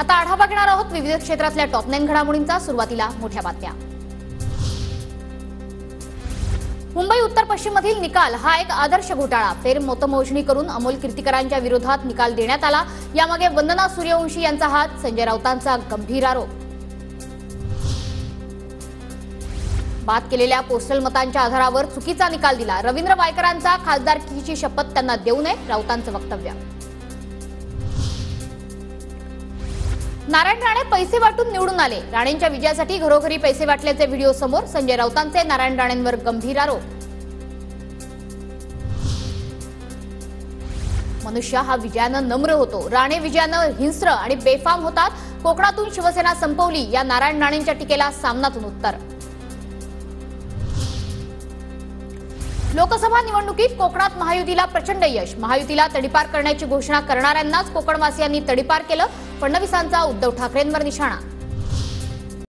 आता आढावा घेणार आहोत विविध क्षेत्रातल्या टॉप 9 घडामोडींचा। सुरुवातीला मोठ्या बातम्या। मुंबई उत्तर पश्चिम मधील निकाल हा एक आदर्श घोटाळा। फेर मतमोजणी करून अमोल कीर्तीकरांच्या विरोधात निकाल देण्यात आला। यामागे वंदना सूर्यवंशी यांचा हात, संजय राऊतांचा गंभीर आरोप। बाद केलेल्या पोस्टल मतांच्या आधारावर चुकीचा निकाल दिला। रवींद्र वायकरांचा खासदारकीची शपथ त्यांना देऊ नये, राऊतांचं वक्तव्य। नारायण राणे पैसे वाटून निवडून आले। राणेंच्या विजयासाठी घरोघरी पैसे वाटल्याचे व्हिडिओ समोर। संजय राऊतांचे नारायण राणेंवर गंभीर आरोप। मनुष्य हा विजयानं नम्र होतो, राणे विजयानं हिंस्र आणि बेफाम होतात। कोकणातून शिवसेना संपवली या नारायण राणेंच्या टीकेला सामनातून उत्तर। लोकसभा निवडणुकीत कोकणात महायुतीला प्रचंड यश। महायुतीला तडीपार करण्याची घोषणा करणाऱ्यांनाच कोकणवासियांनी तडीपार केलं। फडणवीसांचा उद्धव ठाकरेंवर निशाणा।